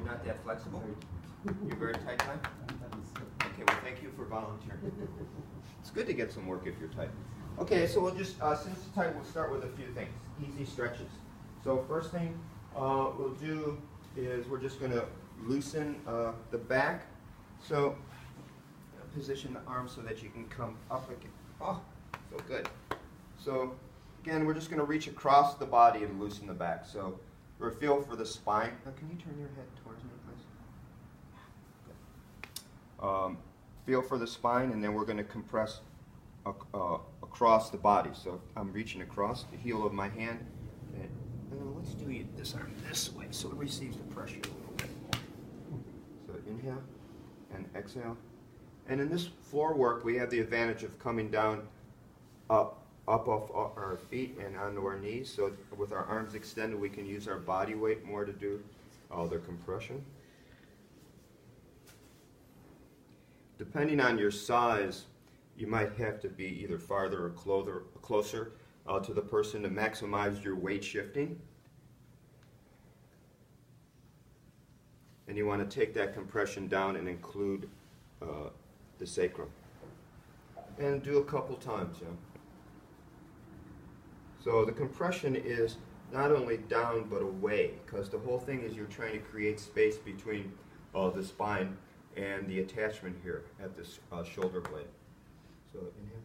You're not that flexible? You're very tight time? Okay, well thank you for volunteering. It's good to get some work if you're tight. Okay, so we'll just, since it's tight, we'll start with a few things. Easy stretches. So first thing we'll do is we're just going to loosen the back. So position the arm so that you can come up again. Oh, so good. So again, we're just going to reach across the body and loosen the back. So for a feel for the spine. Now, can you turn your head towards me, please? Feel for the spine, and then we're going to compress across the body. So I'm reaching across the heel of my hand. And let's do this arm this way so it receives the pressure a little bit more. So inhale and exhale. And in this floor work, we have the advantage of coming down up off our feet and onto our knees. So with our arms extended, we can use our body weight more to do all the compression. Depending on your size, you might have to be either farther or closer to the person to maximize your weight shifting. And you want to take that compression down and include the sacrum. And do a couple times. Yeah. So the compression is not only down but away, because the whole thing is you're trying to create space between the spine and the attachment here at this shoulder blade. So inhale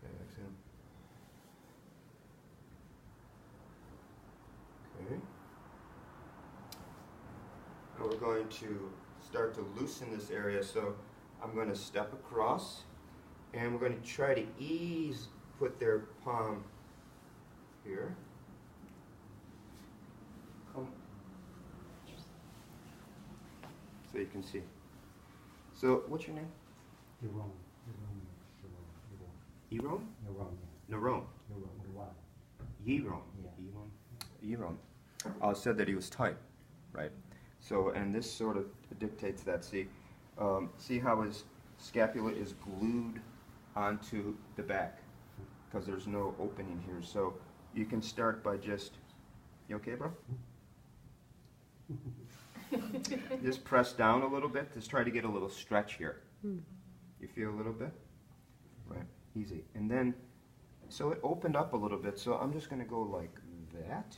and exhale. Okay. Now we're going to start to loosen this area. So I'm going to step across, and we're going to try to put their palm here. So you can see. So what's your name? Yaron. Yaron? Yaron. Yaron. Yaron. Said that he was tight, right? So, and this sort of dictates that. See, see how his scapula is glued onto the back, because there's no opening here. So you can start by just, you okay, bro? Just press down a little bit. Just try to get a little stretch here. You feel a little bit? Right, easy. And then, so it opened up a little bit, so I'm just going to go like that.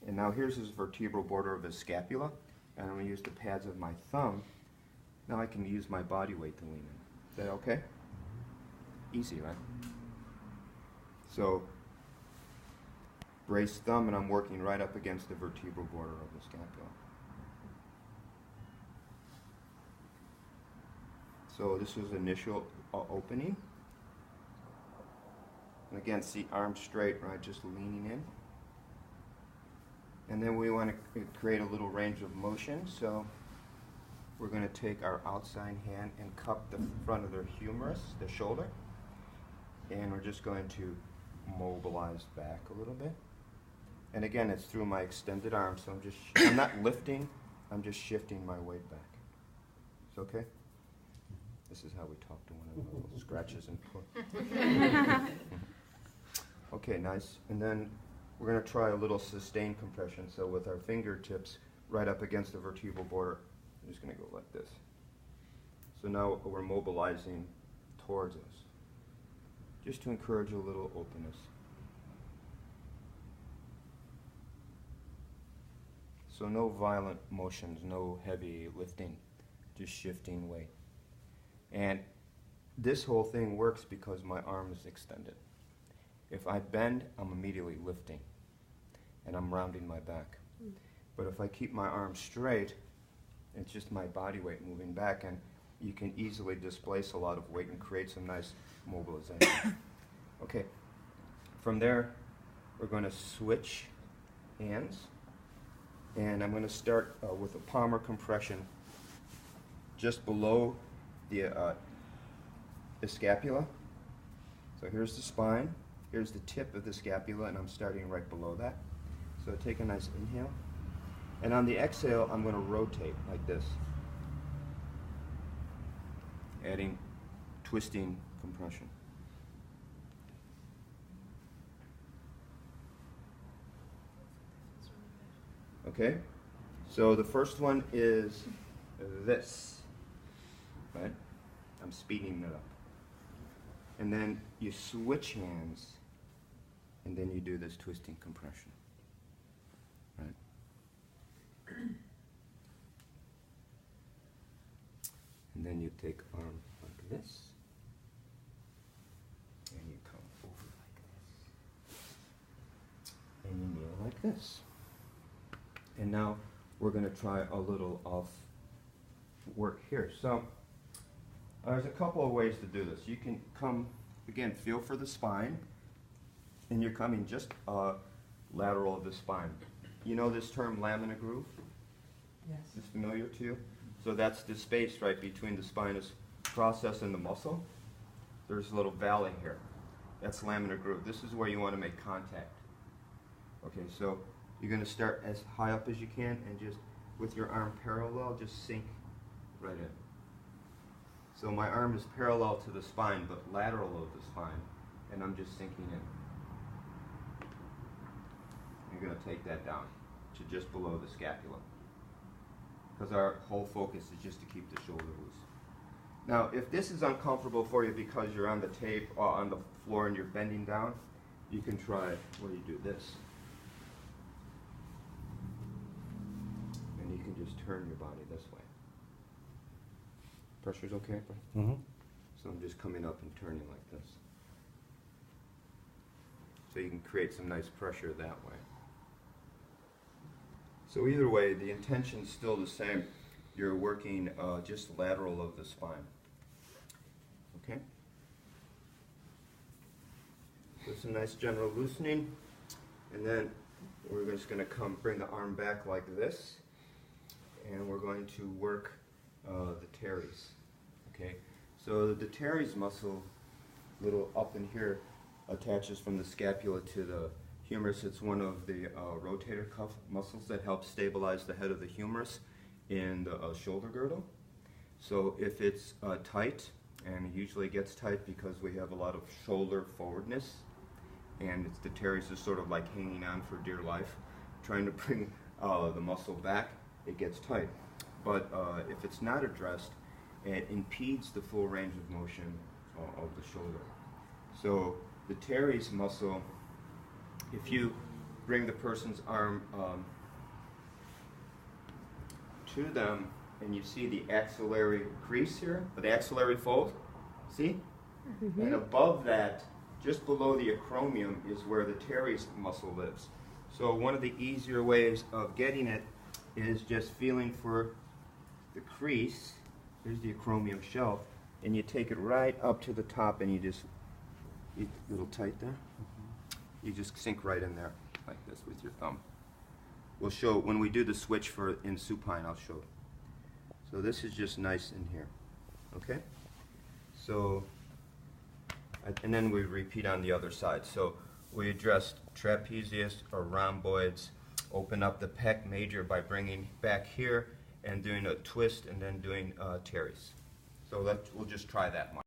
And now here's his vertebral border of his scapula. And I'm going to use the pads of my thumb. Now I can use my body weight to lean in. Is that okay? Easy, right? So, brace thumb, and I'm working right up against the vertebral border of the scapula. So this was initial opening. And again, see, arms straight, right, just leaning in. And then we want to create a little range of motion. So we're going to take our outside hand and cup the front of the humerus, the shoulder. And we're just going to mobilize back a little bit. And again, it's through my extended arm, so I'm not lifting, I'm just shifting my weight back. It's okay? This is how we talk to one another, scratches and pull. Okay, nice. And then we're going to try a little sustained compression. So with our fingertips right up against the vertebral border, I'm just going to go like this. So now we're mobilizing towards us, just to encourage a little openness. So no violent motions, no heavy lifting, just shifting weight. And this whole thing works because my arm is extended. If I bend, I'm immediately lifting, and I'm rounding my back. But if I keep my arm straight, it's just my body weight moving back, and you can easily displace a lot of weight and create some nice mobilization. Okay, from there, we're going to switch hands, and I'm going to start with a palmar compression just below the scapula. So here's the spine, here's the tip of the scapula, and I'm starting right below that. So take a nice inhale, and on the exhale, I'm going to rotate like this, adding twisting compression. Okay, So the first one is this, right? I'm speeding it up. And then you switch hands, and then you do this twisting compression, right? And then you take arm like this, and you come over like this, and you kneel like this. And now we're going to try a little off work here. So there's a couple of ways to do this. You can come, again, feel for the spine, and you're coming just lateral of the spine. You know this term lamina groove? Yes. Is familiar to you? So that's the space right between the spinous process and the muscle. There's a little valley here. That's lamina groove. This is where you want to make contact. Okay, so you're going to start as high up as you can and just with your arm parallel, just sink right in. So my arm is parallel to the spine, but lateral of the spine, and I'm just sinking in. You're going to take that down to just below the scapula, because our whole focus is just to keep the shoulder loose. Now, if this is uncomfortable for you because you're on the tape or on the floor and you're bending down, you can try where you do this. And you can just turn your body this way. Pressure's okay? Mm-hmm. So I'm just coming up and turning like this. So you can create some nice pressure that way. So either way, the intention's still the same. You're working just lateral of the spine. Okay? So some nice general loosening. And then we're just going to bring the arm back like this. And we're going to work the teres. Okay? So the teres muscle, little up in here, attaches from the scapula to the humerus. It's one of the rotator cuff muscles that helps stabilize the head of the humerus in the shoulder girdle. So if it's tight, and it usually gets tight because we have a lot of shoulder forwardness, and the teres is sort of like hanging on for dear life, trying to bring the muscle back, it gets tight. But if it's not addressed, it impedes the full range of motion of the shoulder. So the teres muscle, if you bring the person's arm to them and you see the axillary crease here, or the axillary fold, see? Mm-hmm. And above that, just below the acromion, is where the teres muscle lives. So one of the easier ways of getting it is just feeling for the crease. Here's the acromion shelf, and you take it right up to the top and you just, a little tight there. You just sink right in there like this with your thumb. We'll show, when we do the switch for in supine, I'll show. So this is just nice in here, okay? So, and then we repeat on the other side. So we addressed trapezius or rhomboids, open up the pec major by bringing back here and doing a twist and then doing teres. So we'll just try that much.